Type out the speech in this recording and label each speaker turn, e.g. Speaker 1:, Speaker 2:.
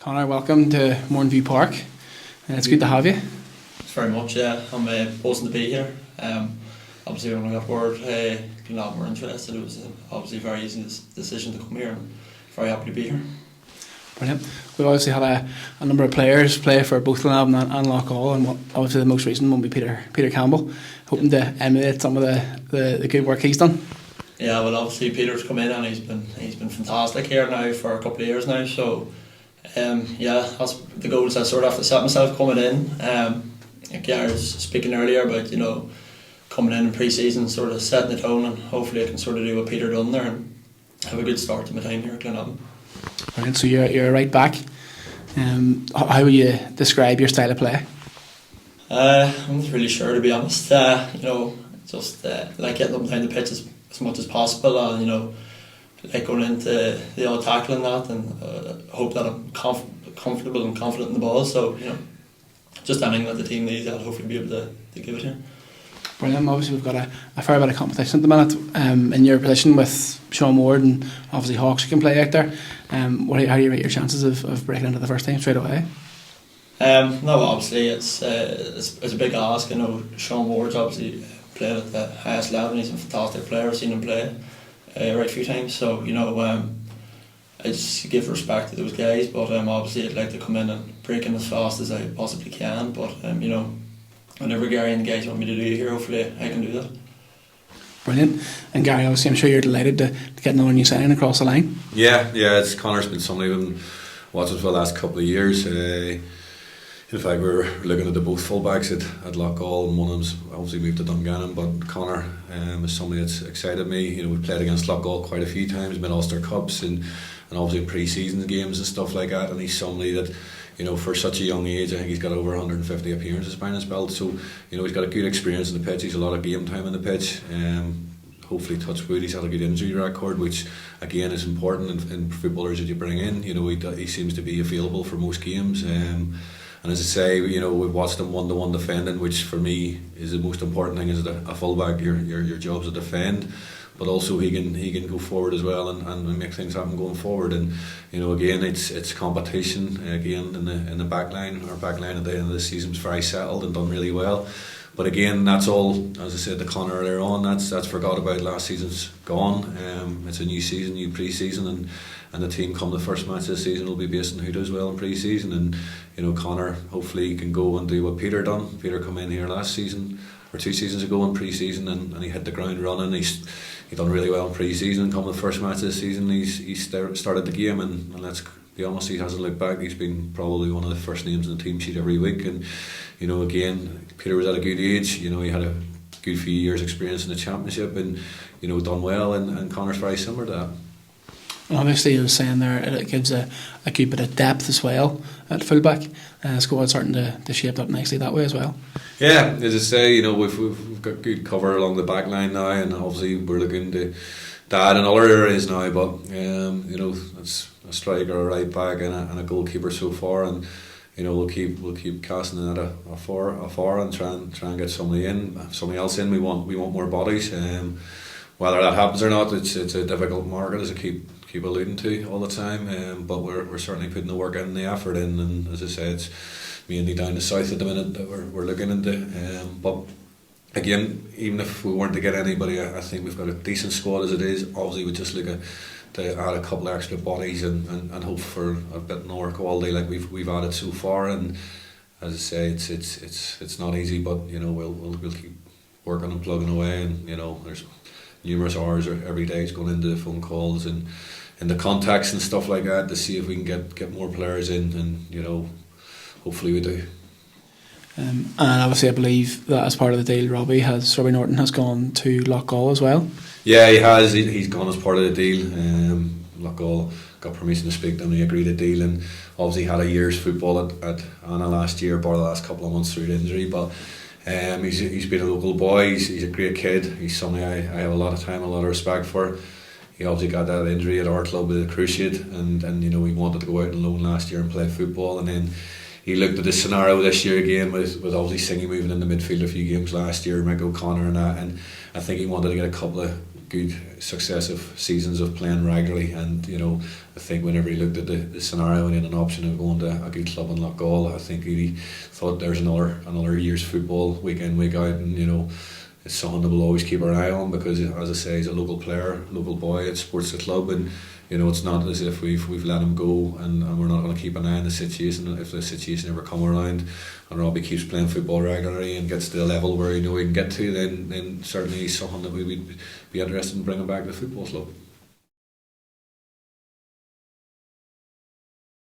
Speaker 1: Conor, welcome to Mornview Park. It's good to have you.
Speaker 2: Thanks very much, yeah. I'm buzzing to be here. Obviously when I got word Glenavon were interested, it was obviously a very easy decision to come here, and very happy to be here.
Speaker 1: Brilliant. We've obviously had a number of players play for both Glenavon and Loughgall, and obviously the most recent one will be Peter Campbell, hoping to emulate some of the good work he's done.
Speaker 2: Yeah, well obviously Peter's come in and he's been fantastic here now for a couple of years now, so that's the goals I sort of have to set myself coming in. Gary was speaking earlier about, coming in pre-season, sort of setting the tone, and hopefully I can sort of do what Peter done there and have a good start to my time here at Glenavon.
Speaker 1: Brilliant. So you're a right back. How would you describe your style of play?
Speaker 2: I'm not really sure, to be honest. Just like getting up and down the pitch as much as possible, and like going into the odd tackle and that, and hope that I'm comfortable and confident in the ball. So just anything that the team needs, I'll hopefully be able to give it here.
Speaker 1: Brilliant. Obviously we've got a fair bit of competition at the minute in your position with Sean Ward and obviously Hawks who can play out there. How do you rate your chances of breaking into the first team straight away?
Speaker 2: No, obviously it's a big ask. Sean Ward's obviously played at the highest level, and he's a fantastic player. I've seen him play right a few times, so I just give respect to those guys, but obviously I'd like to come in and break in as fast as I possibly can, but whatever Gary and the guys want me to do here, hopefully I can do that.
Speaker 3: Brilliant.
Speaker 1: And Gary, obviously I'm sure you're delighted to get another new signing across the line.
Speaker 3: Yeah, it's Conor's been somebody we've been watching for the last couple of years. In fact, we were looking at the both fullbacks at Loughgall, and one of them's obviously moved to Dungannon, but Conor is somebody that's excited me. We've played against Loughgall quite a few times, been Ulster Cups and obviously pre-season games and stuff like that, and he's somebody that, for such a young age, I think he's got over 150 appearances behind his belt, so he's got a good experience in the pitch. He's a lot of game time in the pitch. Hopefully, touch wood, he's had a good injury record, which again is important in footballers that you bring in. He seems to be available for most games. And as I say, we've watched him one-to-one defending, which for me is the most important thing as a fullback. Your job's to defend, but also he can go forward as well and make things happen going forward. And again, it's competition again in the back line. Our back line at the end of the season was very settled and done really well. But again, that's all, as I said to Conor earlier on, that's forgot about. Last season's gone. It's a new season, new pre-season, and the team come the first match this season will be based on who does well in pre-season. And Conor hopefully can go and do what Peter done. Peter come in here last season or 2 seasons ago in pre-season, and he hit the ground running. He done really well in pre-season, and come the first match this season he started the game, and let's be honest, he hasn't looked back. He's been probably one of the first names in the team sheet every week, and again, Peter was at a good age. He had a good few years experience in the championship, and done well, and Conor's very similar to that.
Speaker 1: And obviously, you were saying there, it gives a good bit of depth as well at fullback. Squad starting to shape up nicely that way as well.
Speaker 3: Yeah, as I say, we've got good cover along the back line now, and obviously we're looking to add in other areas now. But it's a striker, a right back, and a goalkeeper so far, and we'll keep casting it at a far and try and get somebody else in. We want more bodies. Whether that happens or not, it's a difficult market, as I keep alluding to all the time. But we're certainly putting the work in, the effort in, and as I say, it's mainly down the south at the minute that we're looking into. But again, even if we weren't to get anybody, I think we've got a decent squad as it is. Obviously, we just look to add a couple of extra bodies and hope for a bit more quality like we've added so far. And as I say, it's not easy, but we'll keep working and plugging away. And there's numerous hours every day is going into phone calls and the contacts and stuff like that to see if we can get more players in, and hopefully we do.
Speaker 1: And obviously I believe that as part of the deal, Robbie Norman has gone to Loughgall as well.
Speaker 3: Yeah, he has. He's gone as part of the deal. Loughgall got permission to speak to him. He agreed a deal, and obviously had a year's football at Anna last year, bar the last couple of months through the injury. But he's been a local boy. He's a great kid. He's somebody I have a lot of time, a lot of respect for. He obviously got that injury at our club with the Cruciate, and he wanted to go out on loan last year and play football, and then he looked at this scenario this year again with obviously Singy moving in the midfield a few games last year, Mick O'Connor and that, and I think he wanted to get a couple of good successive seasons of playing regularly, and I think whenever he looked at the scenario and he had an option of going to a good club in Loughgall, I think he thought there's another year's football week in, week out, and it's something that we'll always keep our eye on, because as I say, he's a local player, local boy, it supports the club, and it's not as if we've let him go and we're not going to keep an eye on the situation if the situation ever come around, and Robbie keeps playing football regularly and gets to the level where he can get to, then certainly he's something that we would be interested in bringing back to the football club.